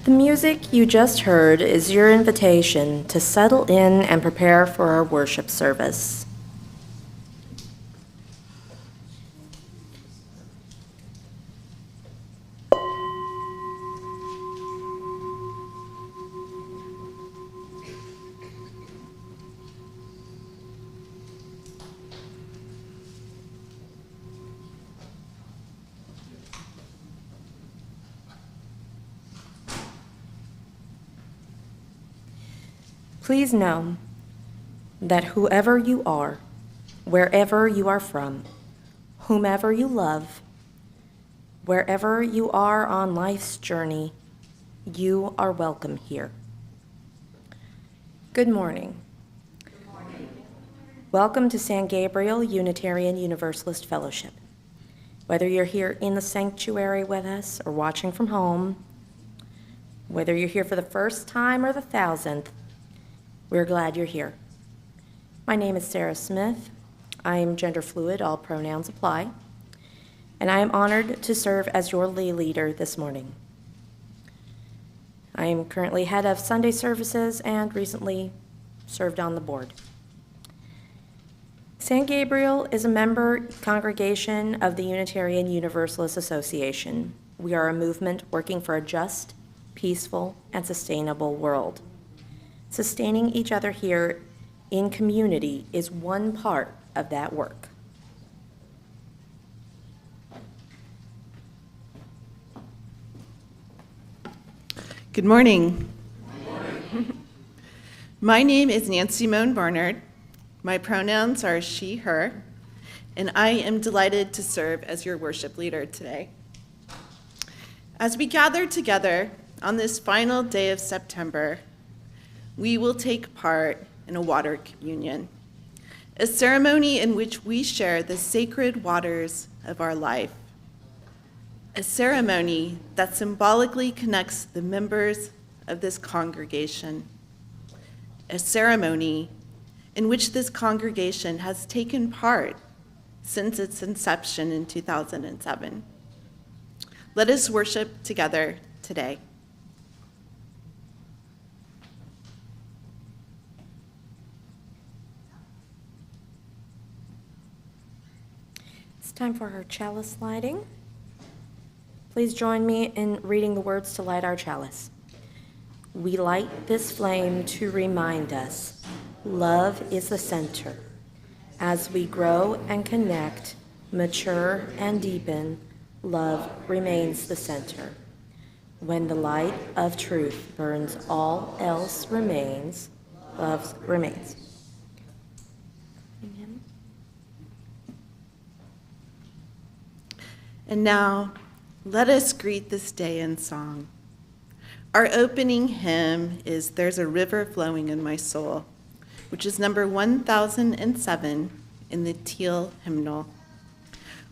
The music you just heard is your invitation to settle in and prepare for our worship service. Please know that whoever you are, wherever you are from, whomever you love, wherever you are on life's journey, you are welcome here. Good morning. Good morning. Welcome to San Gabriel Unitarian Universalist Fellowship. Whether you're here in the sanctuary with us or watching from home, whether you're here for the first time or the 1,000th, we're glad you're here. My name is Sarah Smith. I am gender fluid, all pronouns apply, and I am honored to serve as your lay leader this morning. I am currently head of Sunday services and recently served on the board. San Gabriel is a member congregation of the Unitarian Universalist Association. We are a movement working for a just, peaceful, and sustainable world. Sustaining each other here in community is one part of that work. Good morning. Good morning. My name is Nancy Mohn Barnard. My pronouns are she, her, and I am delighted to serve as your worship leader today. As we gather together on this final day of September, we will take part in a water communion, a ceremony in which we share the sacred waters of our life, a ceremony that symbolically connects the members of this congregation, a ceremony in which this congregation has taken part since its inception in 2007. Let us worship together today. It's time for our chalice lighting. Please join me in reading the words to light our chalice. We light this flame to remind us love is the center. As we grow and connect, mature and deepen, love remains the center. When the light of truth burns, all else remains, love remains. Amen. And now, let us greet this day in song. Our opening hymn is There's a River Flowing in My Soul, which is number 1007 in the Teal hymnal.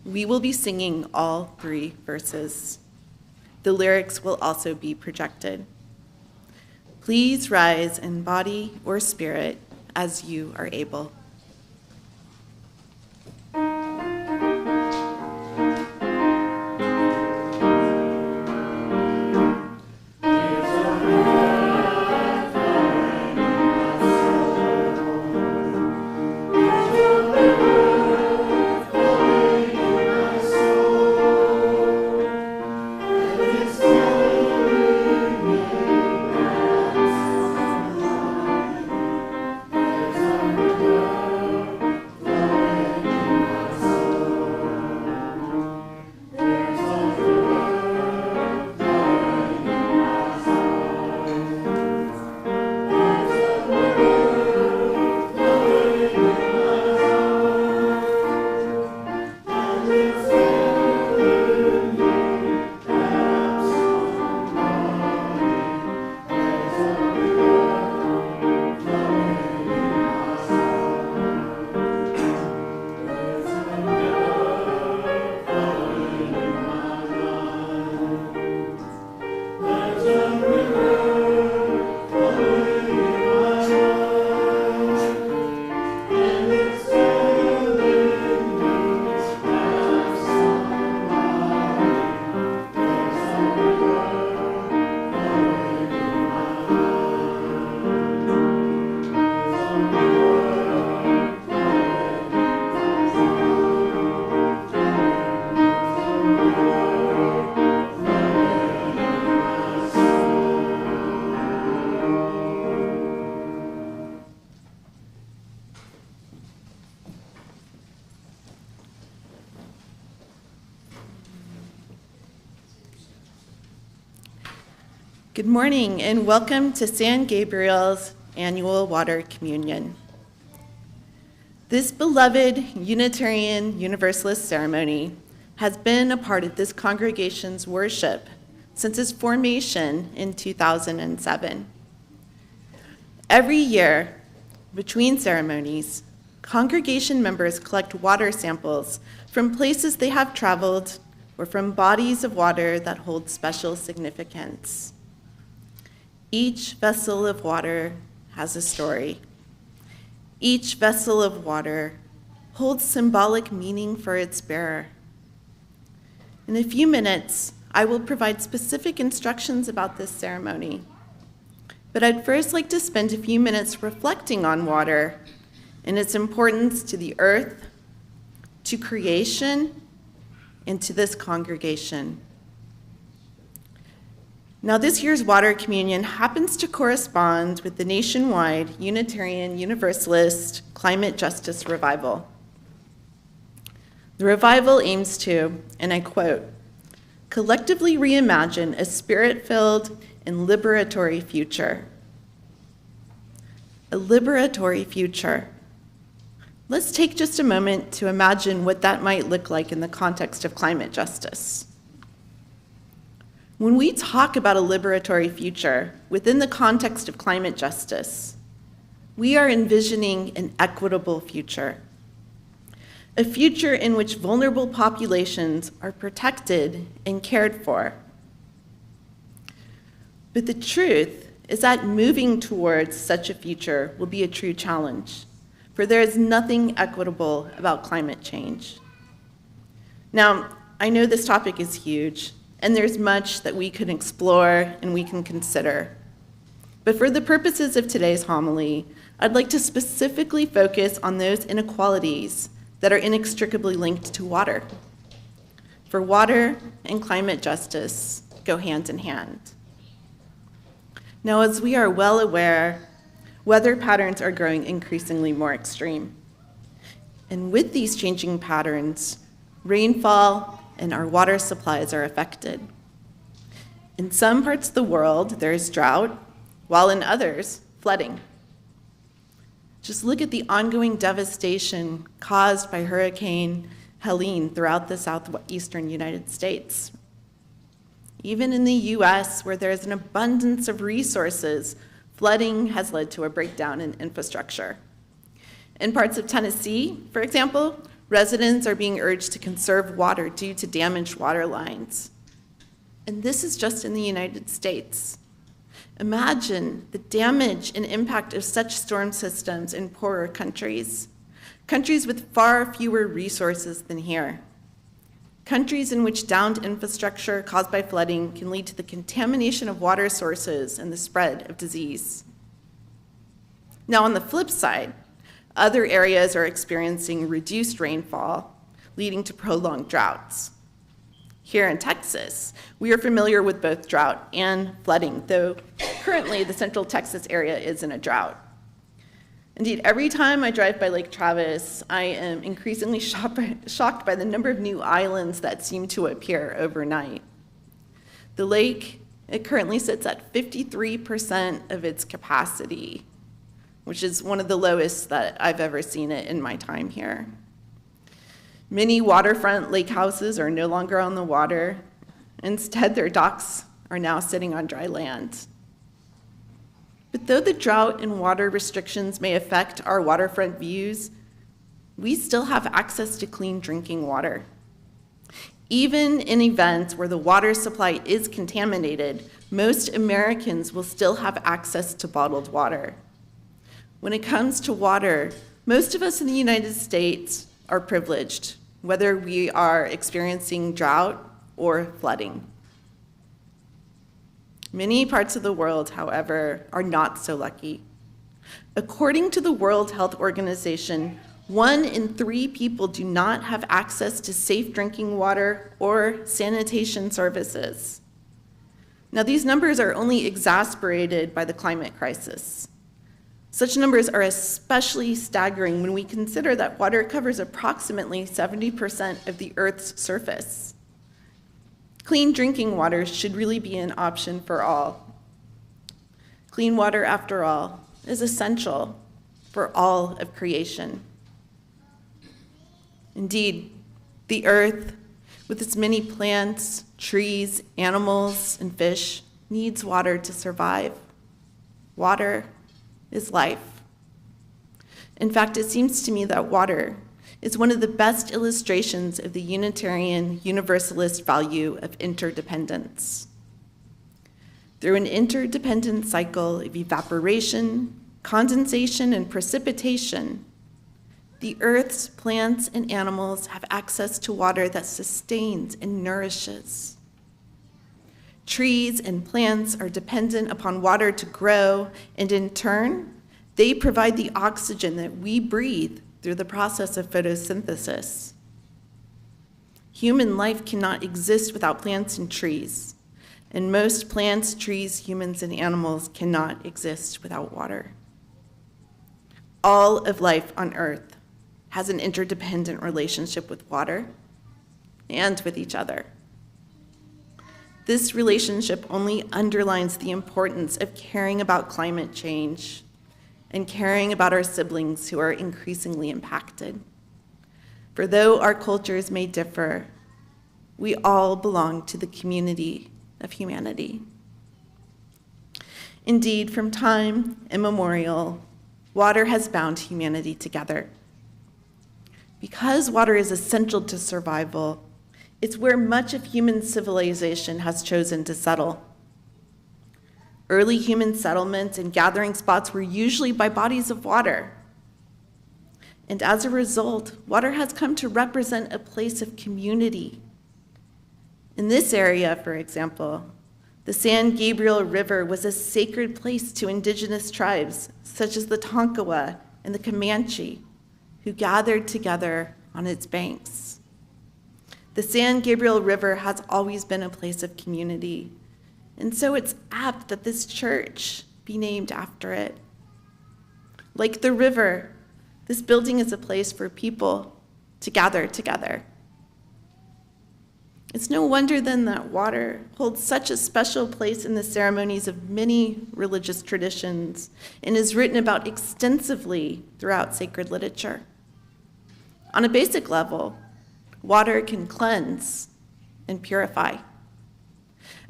We will be singing all 3 verses. The lyrics will also be projected. Please rise in body or spirit as you are able. There's a river Good morning and welcome to San Gabriel's annual water communion. This beloved Unitarian Universalist ceremony has been a part of this congregation's worship since its formation in 2007. Every year, between ceremonies, congregation members collect water samples from places they have traveled or from bodies of water that hold special significance. Each vessel of water has a story. Each vessel of water holds symbolic meaning for its bearer. In a few minutes, I will provide specific instructions about this ceremony. But I'd first like to spend a few minutes reflecting on water and its importance to the earth, to creation, and to this congregation. Now, this year's water communion happens to correspond with the nationwide Unitarian Universalist climate justice revival. The revival aims to, and I quote, collectively reimagine a spirit-filled and liberatory future. A liberatory future. Let's take just a moment to imagine what that might look like in the context of climate justice. When we talk about a liberatory future within the context of climate justice, we are envisioning an equitable future, a future in which vulnerable populations are protected and cared for. But the truth is that moving towards such a future will be a true challenge, for there is nothing equitable about climate change. Now, I know this topic is huge, and there's much that we can explore and we can consider. But for the purposes of today's homily, I'd like to specifically focus on those inequalities that are inextricably linked to water. For water and climate justice go hand in hand. Now, as we are well aware, weather patterns are growing increasingly more extreme. And with these changing patterns, rainfall and our water supplies are affected. In some parts of the world, there is drought, while in others, flooding. Just look at the ongoing devastation caused by Hurricane Helene throughout the southeastern United States. Even in the US, where there is an abundance of resources, flooding has led to a breakdown in infrastructure. In parts of Tennessee, for example, residents are being urged to conserve water due to damaged water lines. And this is just in the United States. Imagine the damage and impact of such storm systems in poorer countries, countries with far fewer resources than here, countries in which downed infrastructure caused by flooding can lead to the contamination of water sources and the spread of disease. Now, on the flip side, other areas are experiencing reduced rainfall, leading to prolonged droughts. Here in Texas, we are familiar with both drought and flooding, though currently the central Texas area is in a drought. Indeed, every time I drive by Lake Travis, I am increasingly shocked by the number of new islands that seem to appear overnight. The lake, it currently sits at 53% of its capacity, which is one of the lowest that I've ever seen it in my time here. Many waterfront lake houses are no longer on the water. Instead, their docks are now sitting on dry land. But though the drought and water restrictions may affect our waterfront views, we still have access to clean drinking water. Even in events where the water supply is contaminated, most Americans will still have access to bottled water. When it comes to water, most of us in the United States are privileged, whether we are experiencing drought or flooding. Many parts of the world, however, are not so lucky. According to the World Health Organization, 1 in 3 people do not have access to safe drinking water or sanitation services. Now, these numbers are only exacerbated by the climate crisis. Such numbers are especially staggering when we consider that water covers approximately 70% of the Earth's surface. Clean drinking water should really be an option for all. Clean water, after all, is essential for all of creation. Indeed, the earth, with its many plants, trees, animals, and fish, needs water to survive. Water is life. In fact, it seems to me that water is one of the best illustrations of the Unitarian Universalist value of interdependence. Through an interdependent cycle of evaporation, condensation, and precipitation, the Earth's plants and animals have access to water that sustains and nourishes. Trees and plants are dependent upon water to grow, and in turn, they provide the oxygen that we breathe through the process of photosynthesis. Human life cannot exist without plants and trees, and most plants, trees, humans, and animals cannot exist without water. All of life on Earth has an interdependent relationship with water and with each other. This relationship only underlines the importance of caring about climate change and caring about our siblings who are increasingly impacted. For though our cultures may differ, we all belong to the community of humanity. Indeed, from time immemorial, water has bound humanity together. Because water is essential to survival, it's where much of human civilization has chosen to settle. Early human settlements and gathering spots were usually by bodies of water. And as a result, water has come to represent a place of community. In this area, for example, the San Gabriel River was a sacred place to indigenous tribes, such as the Tonkawa and the Comanche, who gathered together on its banks. The San Gabriel River has always been a place of community, and so it's apt that this church be named after it. Like the river, this building is a place for people to gather together. It's no wonder then that water holds such a special place in the ceremonies of many religious traditions and is written about extensively throughout sacred literature. On a basic level, water can cleanse and purify.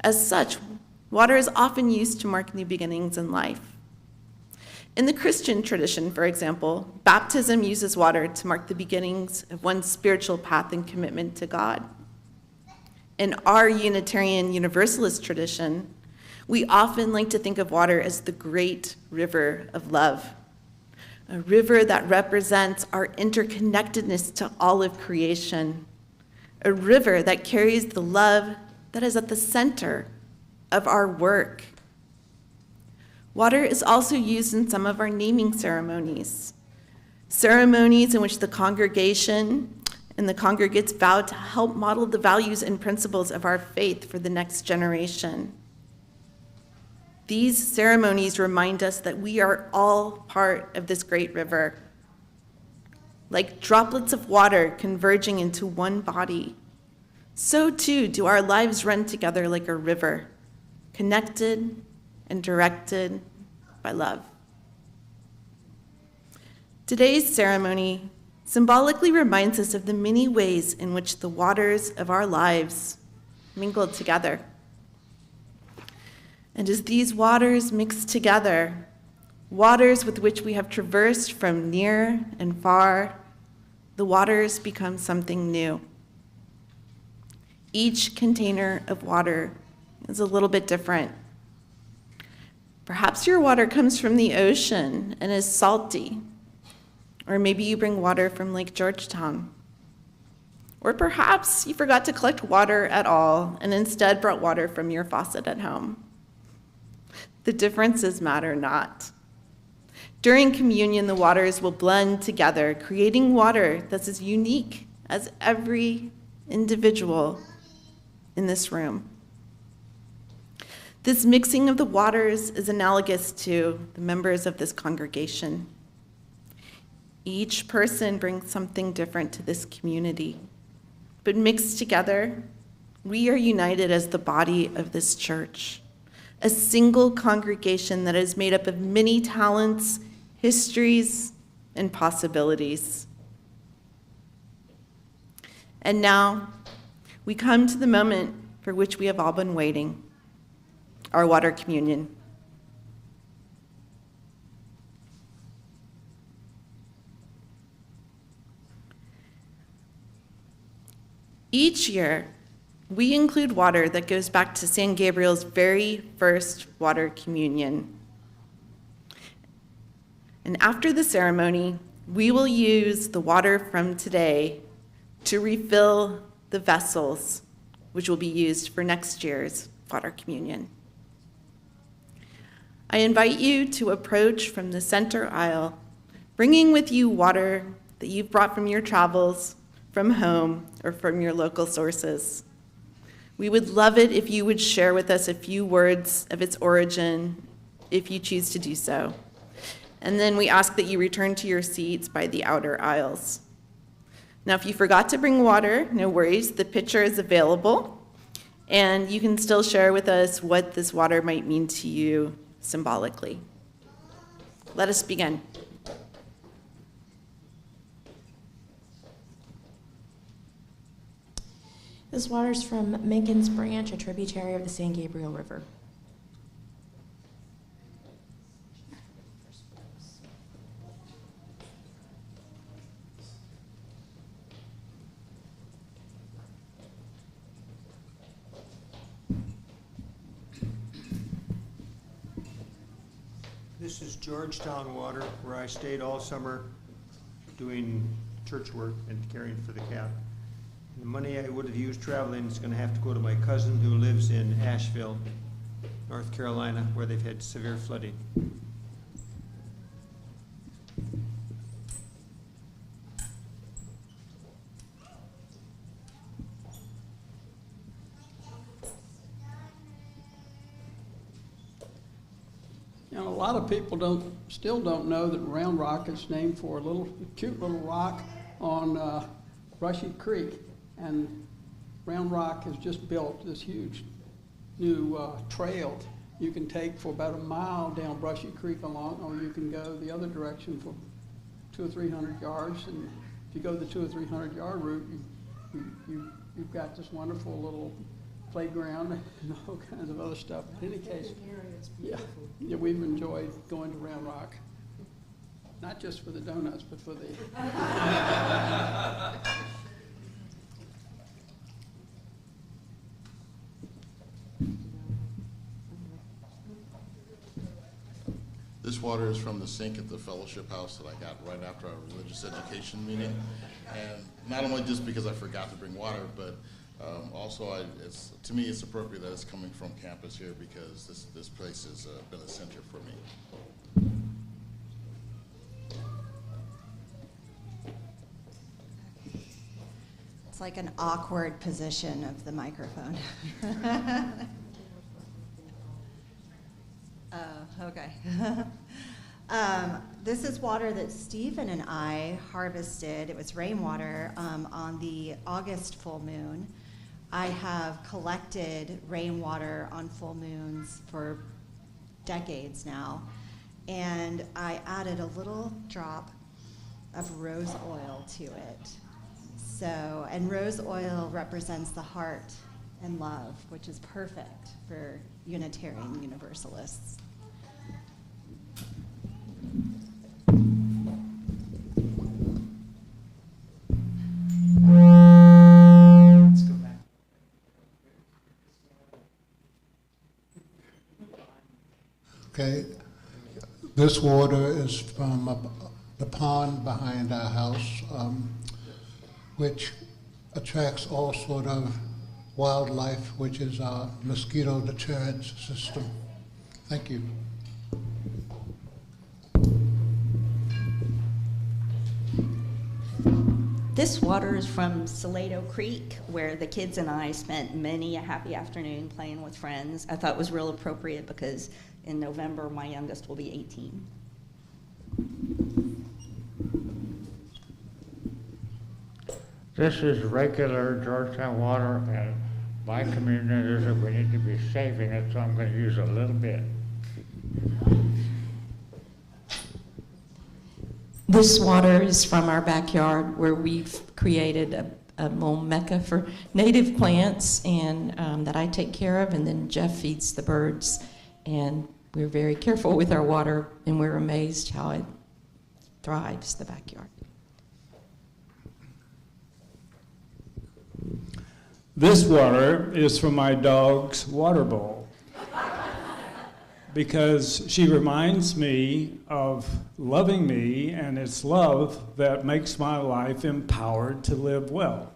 As such, water is often used to mark new beginnings in life. In the Christian tradition, for example, baptism uses water to mark the beginnings of one's spiritual path and commitment to God. In our Unitarian Universalist tradition, we often like to think of water as the great river of love, a river that represents our interconnectedness to all of creation, a river that carries the love that is at the center of our work. Water is also used in some of our naming ceremonies, ceremonies in which the congregation and the congregates vow to help model the values and principles of our faith for the next generation. These ceremonies remind us that we are all part of this great river. Like droplets of water converging into one body, so too do our lives run together like a river, connected and directed by love. Today's ceremony symbolically reminds us of the many ways in which the waters of our lives mingle together. And as these waters mix together, waters with which we have traversed from near and far, the waters become something new. Each container of water is a little bit different. Perhaps your water comes from the ocean and is salty. Or maybe you bring water from Lake Georgetown. Or perhaps you forgot to collect water at all and instead brought water from your faucet at home. The differences matter not. During communion, the waters will blend together, creating water that's as unique as every individual in this room. This mixing of the waters is analogous to the members of this congregation. Each person brings something different to this community, but mixed together, we are united as the body of this church, a single congregation that is made up of many talents, histories, and possibilities. And now, we come to the moment for which we have all been waiting, our water communion. Each year, we include water that goes back to San Gabriel's very first water communion. And after the ceremony, we will use the water from today to refill the vessels, which will be used for next year's water communion. I invite you to approach from the center aisle, bringing with you water that you've brought from your travels, from home, or from your local sources. We would love it if you would share with us a few words of its origin, if you choose to do so. And then we ask that you return to your seats by the outer aisles. Now, if you forgot to bring water, no worries, the pitcher is available, and you can still share with us what this water might mean to you symbolically. Let us begin. This water is from Mencken's Branch, a tributary of the San Gabriel River. This is Georgetown water, where I stayed all summer doing church work and caring for the cat. The money I would have used traveling is going to have to go to my cousin who lives in Asheville, North Carolina, where they've had severe flooding. You know, a lot of people still don't know that Round Rock is named for a cute little rock on Brushy Creek. And Round Rock has just built this huge new trail you can take for about a mile down Brushy Creek along, or you can go the other direction for 200 or 300 yards. And if you go the 200 or 300 yard route, you've got this wonderful little playground and all kinds of other stuff. In any case, yeah, we've enjoyed going to Round Rock. Not just for the donuts, but for the... This water is from the sink at the fellowship house that I got right after our religious education meeting. And not only just because I forgot to bring water, but also to me it's appropriate that it's coming from campus here because this place has been a center for me. It's like an awkward position of the microphone. Oh, okay. This is water that Stephen and I harvested. It was rainwater on the August full moon. I have collected rainwater on full moons for decades now, and I added a little drop of rose oil to it. So, and rose oil represents the heart and love, which is perfect for Unitarian Universalists. Let's go back. Okay, this water is from the pond behind our house, which attracts all sort of wildlife, which is our mosquito deterrent system. Thank you. This water is from Salado Creek, where the kids and I spent many a happy afternoon playing with friends. I thought it was real appropriate because in November, my youngest will be 18. This is regular Georgetown water, and my community is that we need to be saving it, so I'm going to use a little bit. This water is from our backyard where we've created a little mecca for native plants and that I take care of, and then Jeff feeds the birds. And we're very careful with our water, and we're amazed how it thrives, the backyard. This water is from my dog's water bowl because she reminds me of loving me, and it's love that makes my life empowered to live well.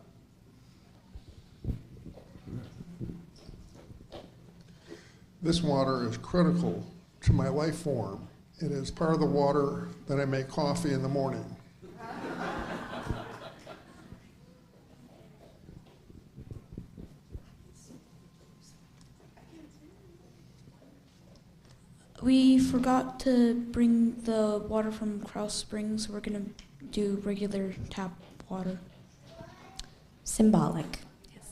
This water is critical to my life form. It is part of the water that I make coffee in the morning. We forgot to bring the water from Krause Springs. We're going to do regular tap water. Symbolic. Yes.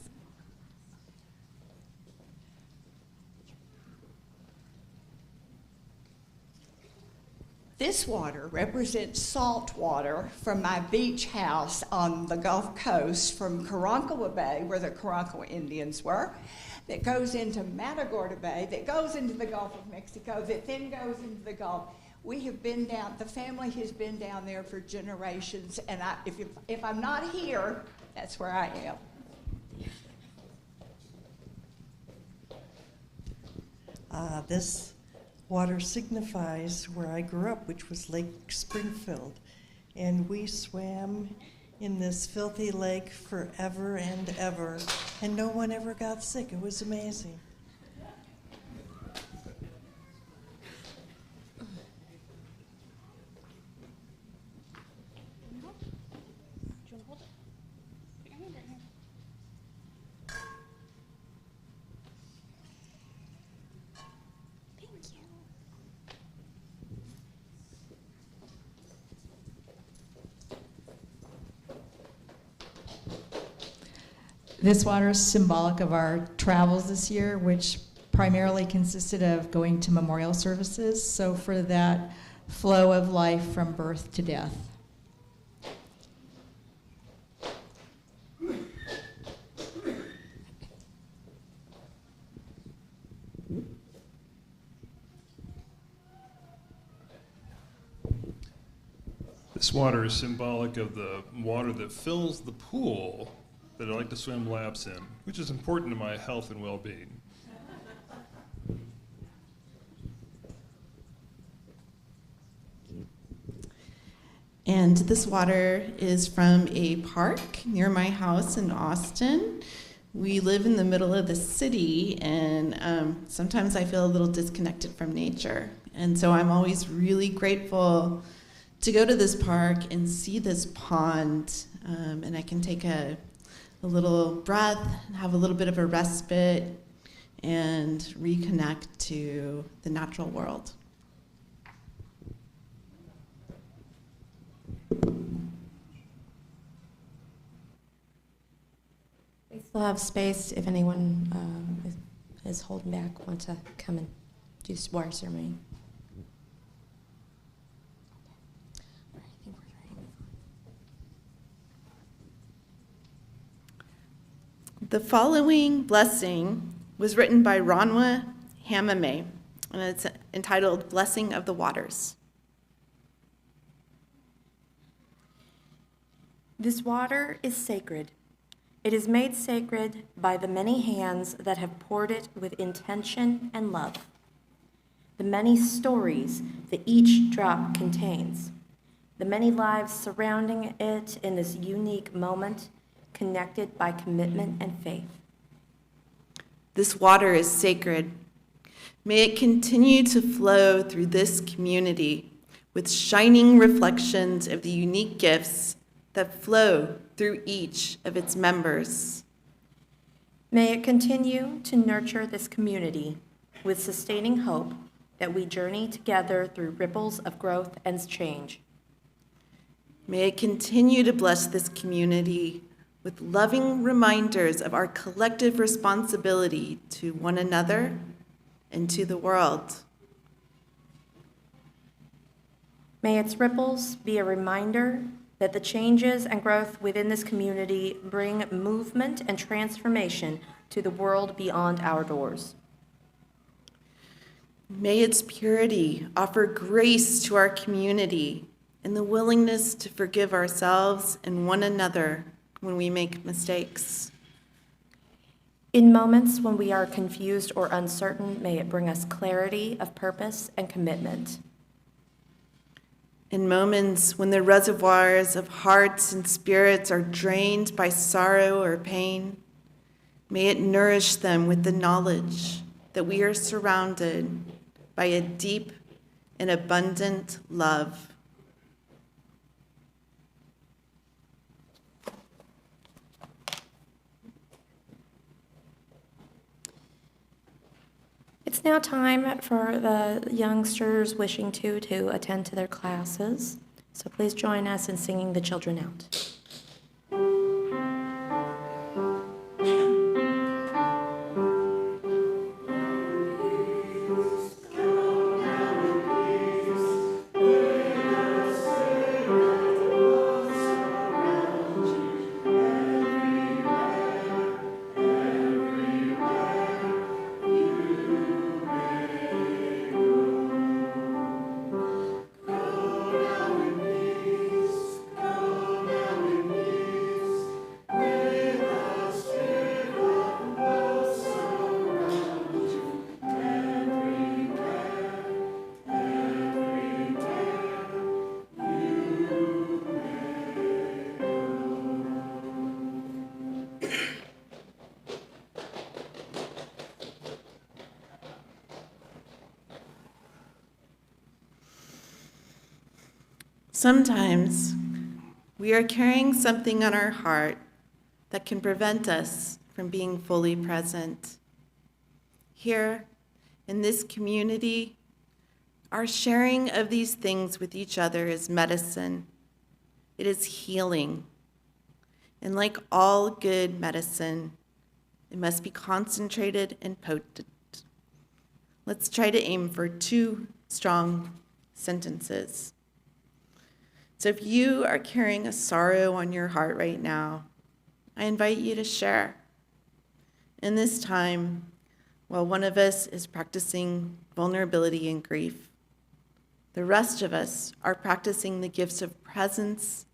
This water represents salt water from my beach house on the Gulf Coast from Karankawa Bay, where the Karankawa Indians were, that goes into Matagorda Bay, that goes into the Gulf of Mexico, that then goes into the Gulf. We have been down, the family has been down there for generations, and if I'm not here, that's where I am. This water signifies where I grew up, which was Lake Springfield. And we swam in this filthy lake forever and ever, and no one ever got sick. It was amazing. This water is symbolic of our travels this year, which primarily consisted of going to memorial services, so for that flow of life from birth to death. This water is symbolic of the water that fills the pool that I like to swim laps in, which is important to my health and well-being. And this water is from a park near my house in Austin. We live in the middle of the city, and sometimes I feel a little disconnected from nature. And so I'm always really grateful to go to this park and see this pond, and I can take a little breath, have a little bit of a respite, and reconnect to the natural world. We still have space if anyone is holding back, want to come and do water ceremony. The following blessing was written by Ronwa Hamame, and it's entitled Blessing of the Waters. This water is sacred. It is made sacred by the many hands that have poured it with intention and love. The many stories that each drop contains. The many lives surrounding it in this unique moment, connected by commitment and faith. This water is sacred. May it continue to flow through this community with shining reflections of the unique gifts that flow through through each of its members. May it continue to nurture this community with sustaining hope that we journey together through ripples of growth and change. May it continue to bless this community with loving reminders of our collective responsibility to one another and to the world. May its ripples be a reminder that the changes and growth within this community bring movement and transformation to the world beyond our doors. May its purity offer grace to our community and the willingness to forgive ourselves and one another when we make mistakes. In moments when we are confused or uncertain, may it bring us clarity of purpose and commitment. In moments when the reservoirs of hearts and spirits are drained by sorrow or pain, may it nourish them with the knowledge that we are surrounded by a deep and abundant love. It's now time for the youngsters wishing to attend to their classes. So please join us in singing the children out. Sometimes we are carrying something on our heart that can prevent us from being fully present. Here, in this community, our sharing of these things with each other is medicine. It is healing. And like all good medicine, it must be concentrated and potent. Let's try to aim for 2 strong sentences. So if you are carrying a sorrow on your heart right now, I invite you to share. In this time, while one of us is practicing vulnerability and grief, the rest of us are practicing the gifts of presence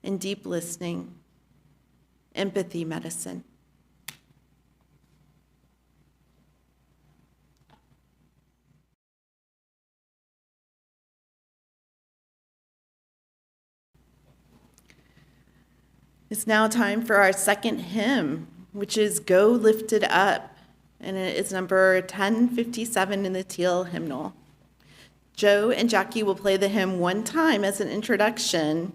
and deep listening, empathy medicine. It's now time for our second hymn, which is Go Lifted Up, and it is number 1057 in the teal hymnal. Joe and Jackie will play the hymn one time as an introduction,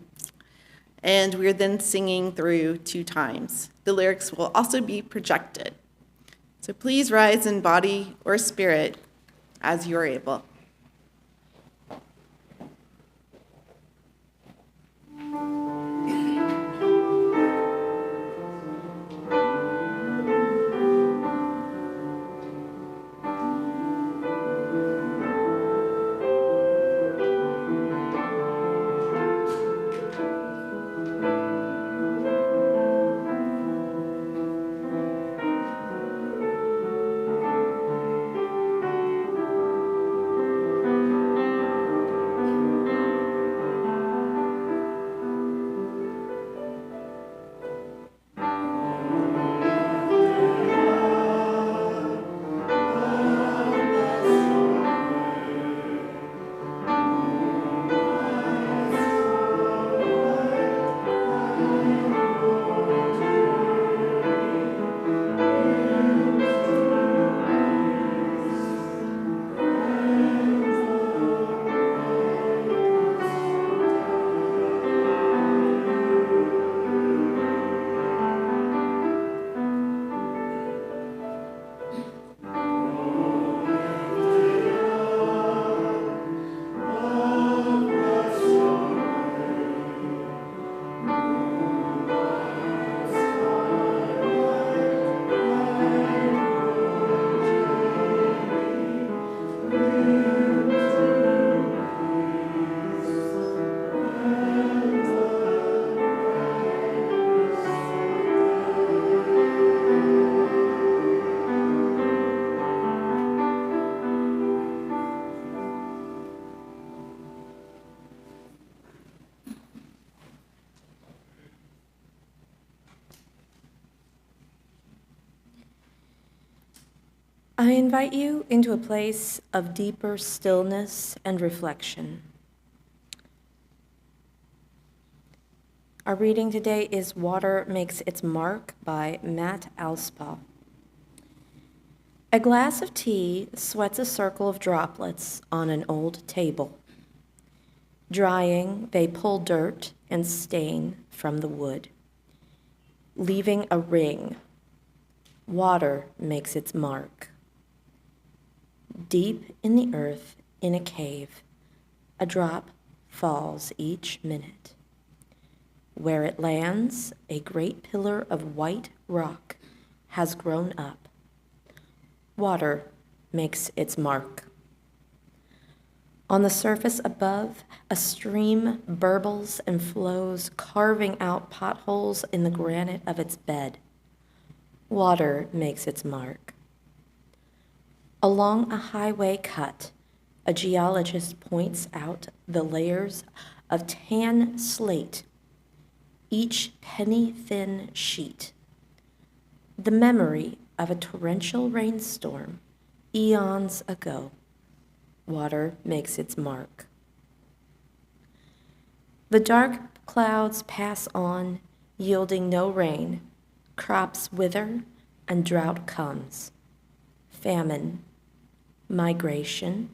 and we're then singing through 2 times. The lyrics will also be projected. So please rise in body or spirit as you're able. I invite you into a place of deeper stillness and reflection. Our reading today is Water Makes Its Mark by Matt Alspaugh. A glass of tea sweats a circle of droplets on an old table. Drying, they pull dirt and stain from the wood, leaving a ring. Water makes its mark. Deep in the earth, in a cave, a drop falls each minute. Where it lands, a great pillar of white rock has grown up. Water makes its mark. On the surface above, a stream burbles and flows, carving out potholes in the granite of its bed. Water makes its mark. Along a highway cut, a geologist points out the layers of tan slate, each penny-thin sheet. The memory of a torrential rainstorm eons ago. Water makes its mark. The dark clouds pass on, yielding no rain. Crops wither and drought comes. Famine, migration,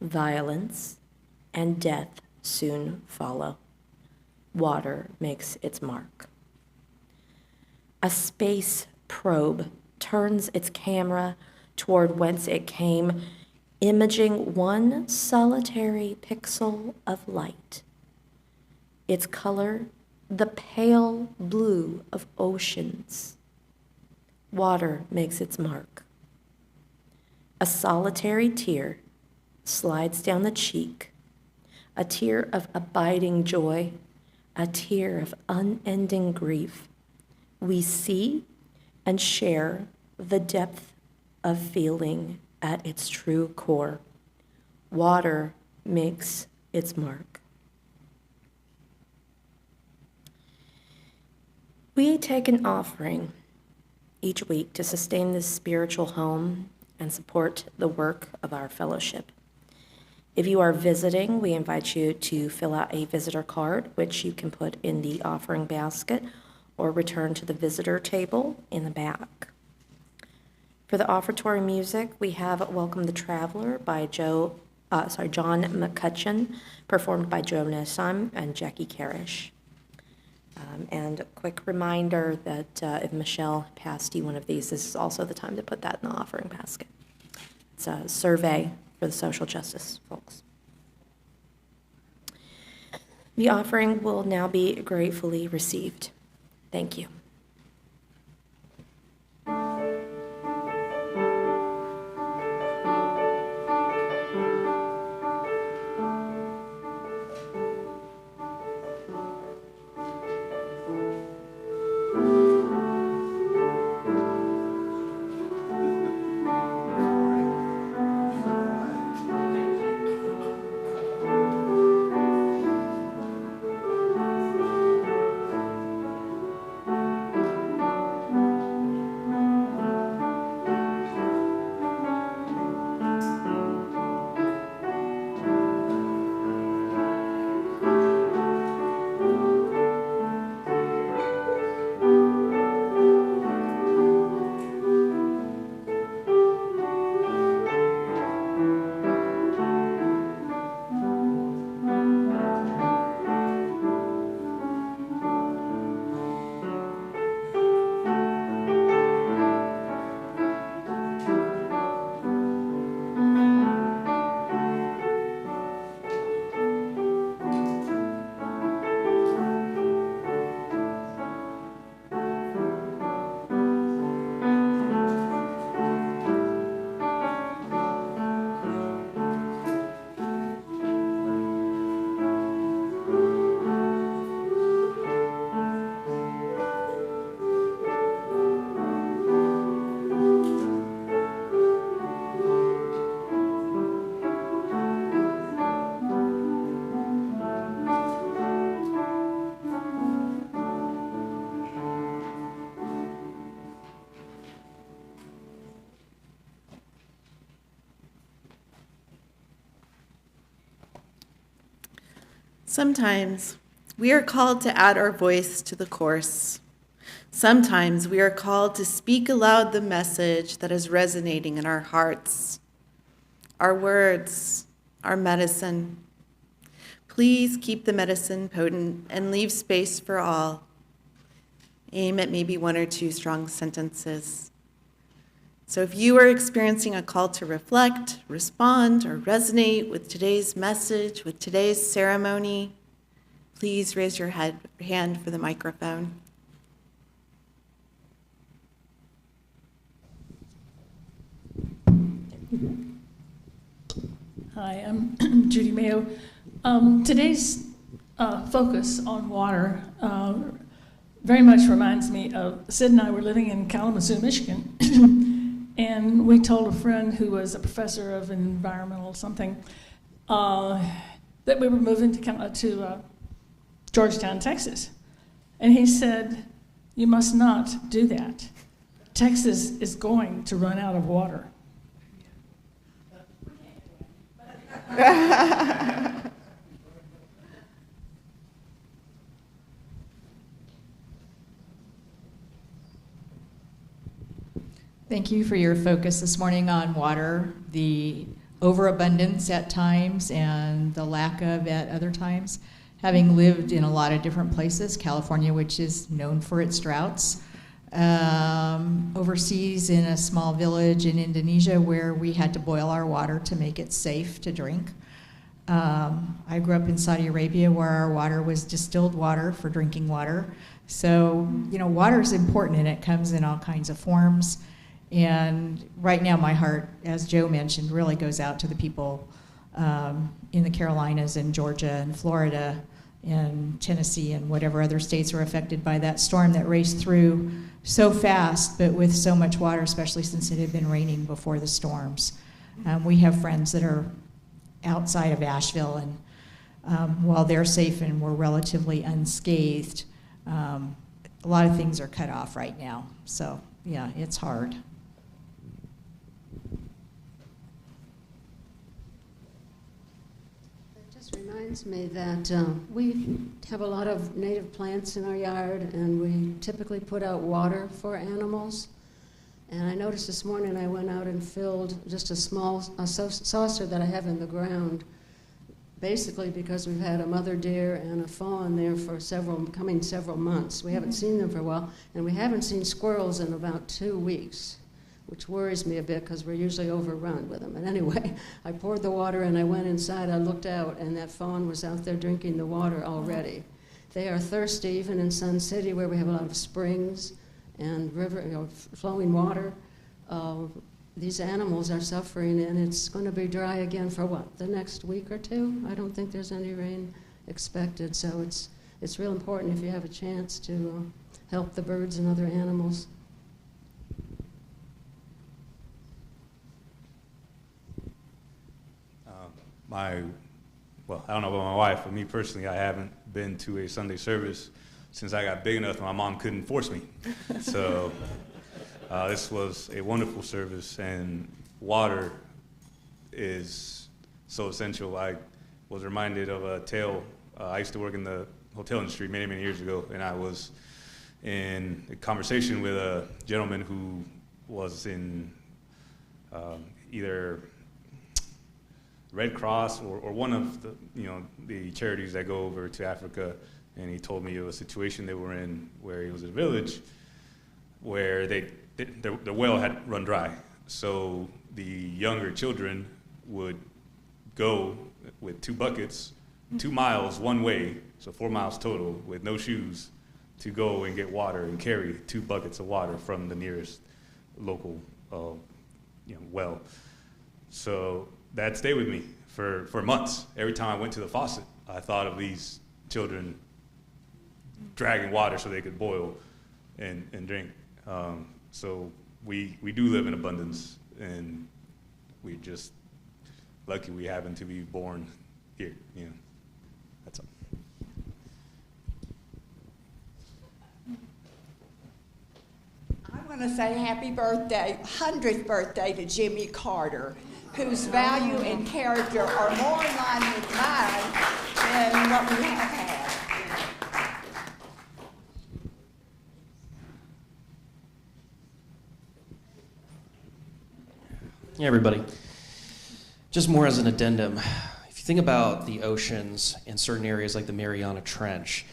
violence, and death soon follow. Water makes its mark. A space probe turns its camera toward whence it came, imaging one solitary pixel of light. Its color, the pale blue of oceans. Water makes its mark. A solitary tear slides down the cheek, a tear of abiding joy, a tear of unending grief. We see and share the depth of feeling at its true core. Water makes its mark. We take an offering each week to sustain this spiritual home and support the work of our fellowship. If you are visiting, we invite you to fill out a visitor card, which you can put in the offering basket or return to the visitor table in the back. For the offertory music, we have Welcome the Traveler by John McCutcheon, performed by Joe Nessheim and Jackie Karish. And a quick reminder that if Michelle passed you one of these, this is also the time to put that in the offering basket. It's a survey for the social justice folks. The offering will now be gratefully received. Thank you. Sometimes we are called to add our voice to the chorus. Sometimes we are called to speak aloud the message that is resonating in our hearts. Our words, our medicine. Please keep the medicine potent and leave space for all. Aim at maybe one or two strong sentences. So if you are experiencing a call to reflect, respond, or resonate with today's message, with today's ceremony, please raise your hand for the microphone. Hi, I'm Judy Mayo. Today's focus on water very much reminds me of Sid and I were living in Kalamazoo, Michigan, and we told a friend who was a professor of environmental something that we were moving to Georgetown, Texas. And he said, "You must not do that. Texas is going to run out of water." Thank you for your focus this morning on water, the overabundance at times and the lack of at other times. Having lived in a lot of different places, California, which is known for its droughts, overseas in a small village in Indonesia where we had to boil our water to make it safe to drink. I grew up in Saudi Arabia where our water was distilled water for drinking water. So, water is important and it comes in all kinds of forms. And right now my heart, as Joe mentioned, really goes out to the people in the Carolinas and Georgia and Florida and Tennessee and whatever other states were affected by that storm that raced through so fast, but with so much water, especially since it had been raining before the storms. We have friends that are outside of Asheville, and while they're safe and we're relatively unscathed, a lot of things are cut off right now. So, yeah, it's hard. Reminds me that we have a lot of native plants in our yard, and we typically put out water for animals. And I noticed this morning I went out and filled just a small saucer that I have in the ground, basically because we've had a mother deer and a fawn there for several months. We haven't seen them for a while, and we haven't seen squirrels in about 2 weeks, which worries me a bit because we're usually overrun with them. And anyway, I poured the water and I went inside, I looked out, and that fawn was out there drinking the water already. They are thirsty, even in Sun City where we have a lot of springs and river, flowing water. These animals are suffering, and it's going to be dry again for what, the next week or two? I don't think there's any rain expected, so it's real important if you have a chance to help the birds and other animals. I don't know about my wife, but me personally, I haven't been to a Sunday service since I got big enough and my mom couldn't force me. So this was a wonderful service, and water is so essential. I was reminded of a tale. I used to work in the hotel industry many, many years ago, and I was in a conversation with a gentleman who was in either Red Cross or one of the charities that go over to Africa, and he told me of a situation they were in where he was in a village where the well had run dry. So the younger children would go with 2 buckets, 2 miles one way, so 4 miles total, with no shoes, to go and get water and carry 2 buckets of water from the nearest local well. So that stayed with me for months. Every time I went to the faucet, I thought of these children dragging water so they could boil and drink. So we do live in abundance, and we're just lucky we happen to be born here. That's all. I want to say happy birthday, 100th birthday to Jimmy Carter, whose value and character are more in line with mine than what we have had. Hey, everybody. Just more as an addendum. If you think about the oceans in certain areas like the Mariana Trench,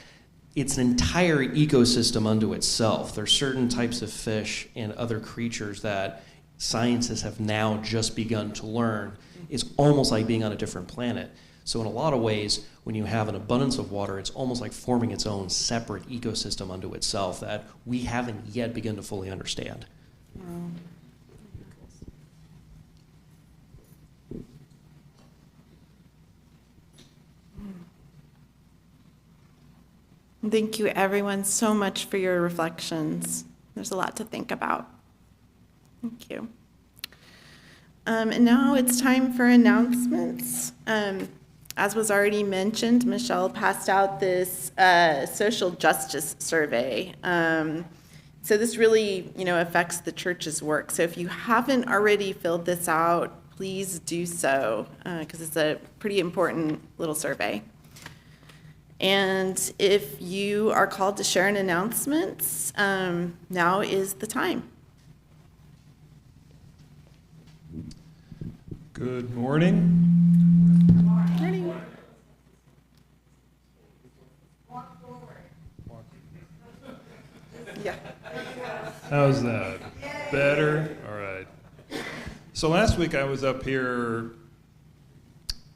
it's an entire ecosystem unto itself. There's certain types of fish and other creatures that scientists have now just begun to learn. It's almost like being on a different planet. So in a lot of ways, when you have an abundance of water, it's almost like forming its own separate ecosystem unto itself that we haven't yet begun to fully understand. Thank you, everyone, so much for your reflections. There's a lot to think about. Thank you. And now it's time for announcements. As was already mentioned, Michelle passed out this social justice survey. So this really, affects the church's work. So if you haven't already filled this out, please do so, because it's a pretty important little survey. And if you are called to share an announcement, now is the time. Good morning. Morning. Yeah. How's that? Better? All right. So last week I was up here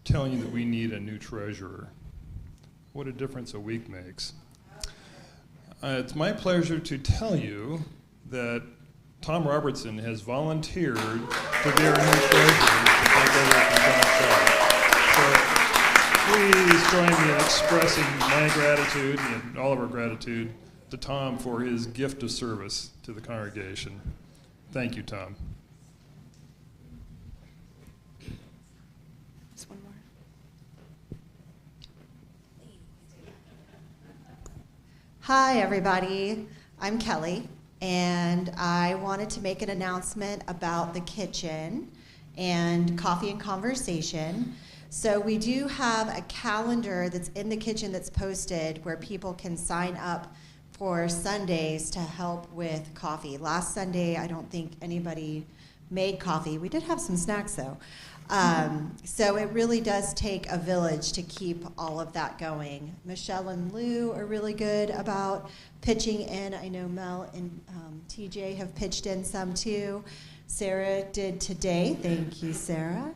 telling you that we need a new treasurer. What a difference a week makes. It's my pleasure to tell you that Tom Robertson has volunteered to be our new treasurer to take over from John Shaw. So please join me in expressing my gratitude and all of our gratitude to Tom for his gift of service to the congregation. Thank you, Tom. Just one more. Hi, everybody. I'm Kelly, and I wanted to make an announcement about the kitchen and coffee and conversation. So we do have a calendar that's in the kitchen that's posted where people can sign up for Sundays to help with coffee. Last Sunday, I don't think anybody made coffee. We did have some snacks, though. So it really does take a village to keep all of that going. Michelle and Lou are really good about pitching in. I know Mel and TJ have pitched in some too. Sarah did today. Thank you, Sarah.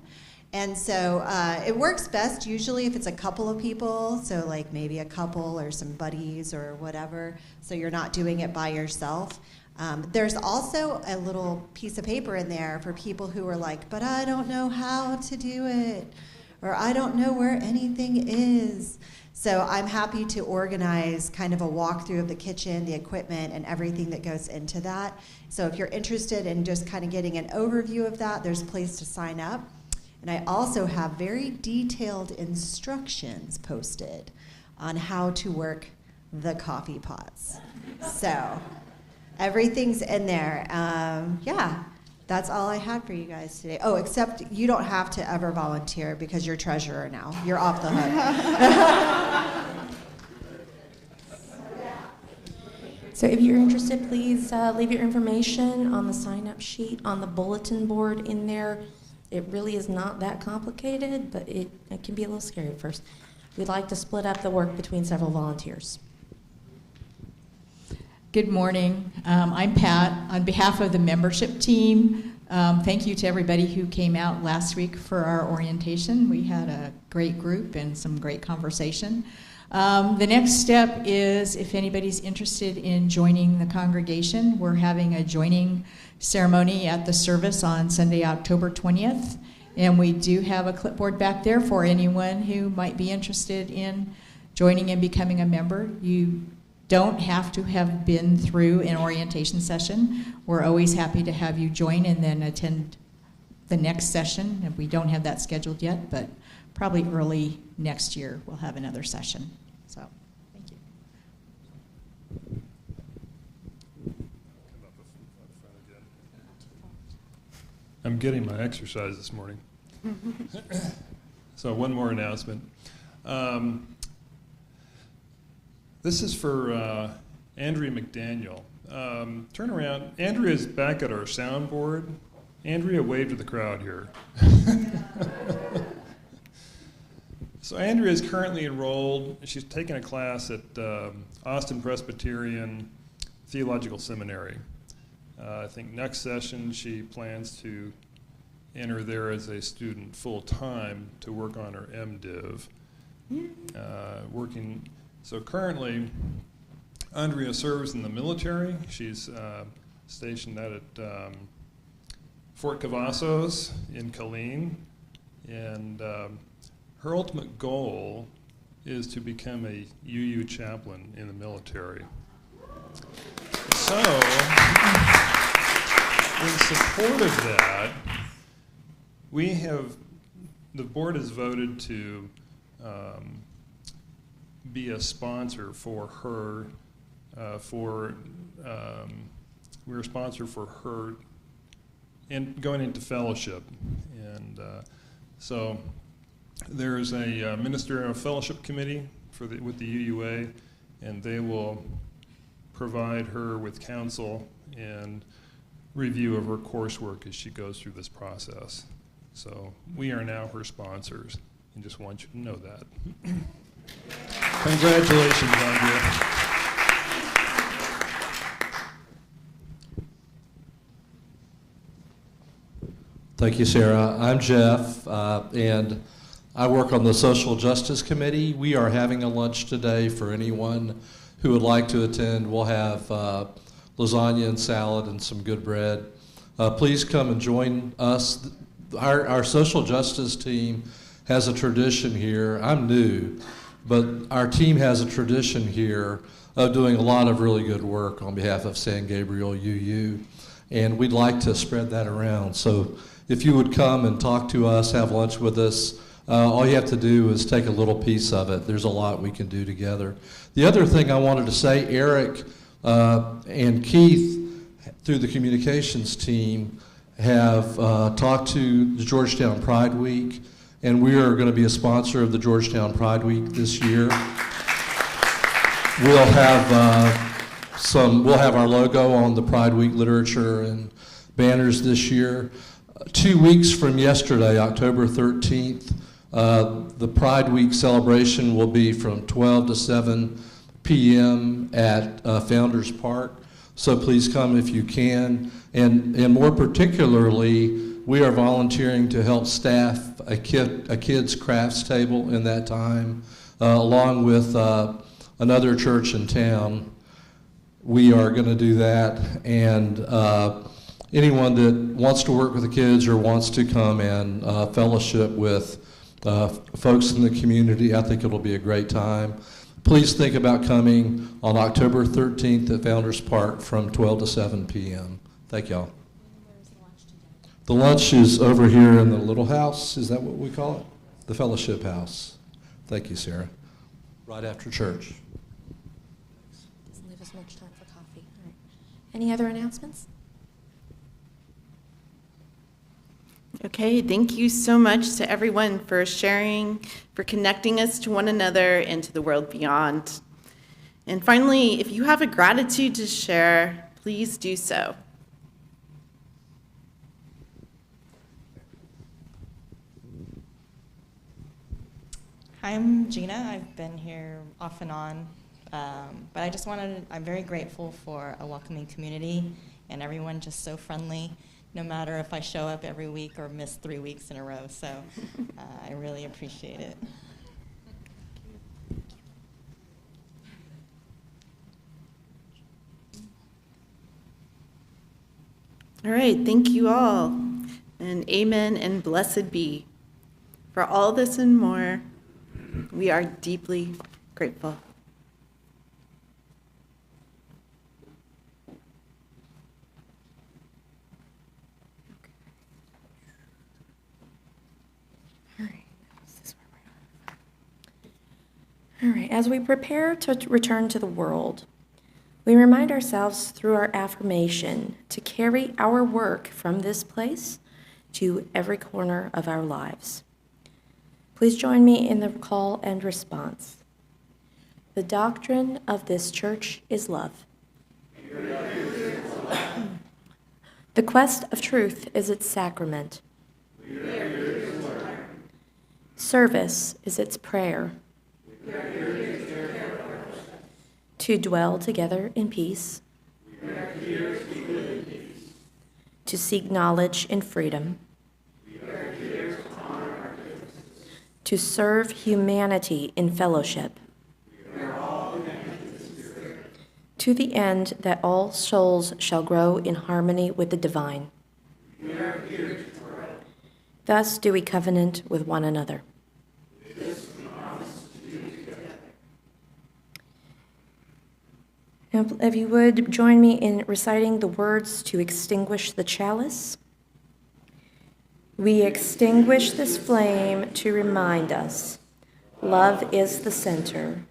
And so it works best usually if it's a couple of people, so like maybe a couple or some buddies or whatever, so you're not doing it by yourself. There's also a little piece of paper in there for people who are like, but I don't know how to do it, or I don't know where anything is. So I'm happy to organize kind of a walkthrough of the kitchen, the equipment, and everything that goes into that. So if you're interested in just kind of getting an overview of that, there's a place to sign up. And I also have very detailed instructions posted on how to work the coffee pots. So everything's in there. Yeah, that's all I had for you guys today. Oh, except you don't have to ever volunteer because you're treasurer now. You're off the hook. So if you're interested, please leave your information on the sign-up sheet on the bulletin board in there. It really is not that complicated, but it can be a little scary at first. We'd like to split up the work between several volunteers. Good morning. I'm Pat. On behalf of the membership team, thank you to everybody who came out last week for our orientation. We had a great group and some great conversation. The next step is if anybody's interested in joining the congregation, we're having a joining ceremony at the service on Sunday, October 20th. And we do have a clipboard back there for anyone who might be interested in joining and becoming a member. You don't have to have been through an orientation session. We're always happy to have you join and then attend the next session. And we don't have that scheduled yet, but probably early next year we'll have another session. So, thank you. I'm getting my exercise this morning. So one more announcement. This is for Andrea McDaniel. Turn around. Andrea's back at our soundboard. Andrea, wave to the crowd here. So Andrea is currently enrolled. She's taking a class at Austin Presbyterian Theological Seminary. I think next session she plans to enter there as a student full-time to work on her MDiv. So currently, Andrea serves in the military. She's stationed out at Fort Cavazos in Killeen, and her ultimate goal is to become a UU chaplain in the military. So, in support of that, the board has voted to be a sponsor for her, we're a sponsor for her in going into fellowship. And so there's a ministerial fellowship committee with the UUA, and they will provide her with counsel and review of her coursework as she goes through this process. So we are now her sponsors, and just want you to know that. Congratulations, Andrea. Thank you, Sarah. I'm Jeff, and I work on the Social Justice Committee. We are having a lunch today for anyone who would like to attend. We'll have lasagna and salad and some good bread. Please come and join us. Our social justice team has a tradition here. I'm new, but our team has a tradition here of doing a lot of really good work on behalf of San Gabriel UU, and we'd like to spread that around. So if you would come and talk to us, have lunch with us, all you have to do is take a little piece of it. There's a lot we can do together. The other thing I wanted to say, Eric and Keith, through the communications team, have talked to the Georgetown Pride Week, and we are going to be a sponsor of the Georgetown Pride Week this year. We'll have our logo on the Pride Week literature and banners this year. 2 weeks from yesterday, October 13th, the Pride Week celebration will be from 12 to 7 p.m. at Founders Park. So please come if you can. And more particularly, we are volunteering to help staff a kids' crafts table in that time, along with another church in town. We are going to do that, and anyone that wants to work with the kids or wants to come and fellowship with folks in the community, I think it'll be a great time. Please think about coming on October 13th at Founders Park from 12 to 7 p.m. Thank y'all. The lunch is over here in the little house. Is that what we call it? The fellowship house. Thank you, Sarah. Right after church. Doesn't leave us much time for coffee. All right. Any other announcements? Okay, thank you so much to everyone for sharing, for connecting us to one another and to the world beyond. And finally, if you have a gratitude to share, please do so. I'm Gina. I've been here off and on, but I just I'm very grateful for a welcoming community and everyone just so friendly, no matter if I show up every week or miss 3 weeks in a row. So I really appreciate it. All right, thank you all, and amen and blessed be. For all this and more, we are deeply grateful. All right, as we prepare to return to the world, we remind ourselves through our affirmation to carry our work from this place to every corner of our lives. Please join me in the call and response. The doctrine of this church is love. The quest of truth is its sacrament. Service is its prayer. To dwell together in peace. To seek knowledge in freedom. To serve humanity in fellowship. To the end that all souls shall grow in harmony with the divine. Thus do we covenant with one another. Now, if you would join me in reciting the words to extinguish the chalice. We extinguish this flame to remind us love is the center.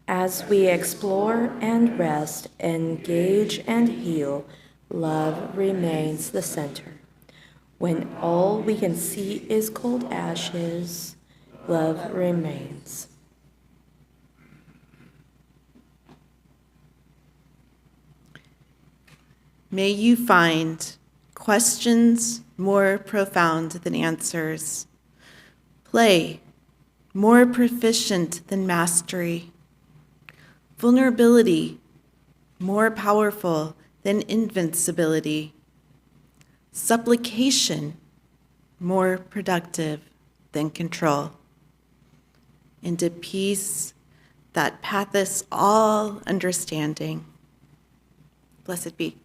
As we explore and rest, engage and heal, love remains the center. When all we can see is cold ashes, love remains. May you find questions more profound than answers, play more proficient than mastery, vulnerability more powerful than invincibility, supplication more productive than control, and a peace that passeth all understanding. Blessed be.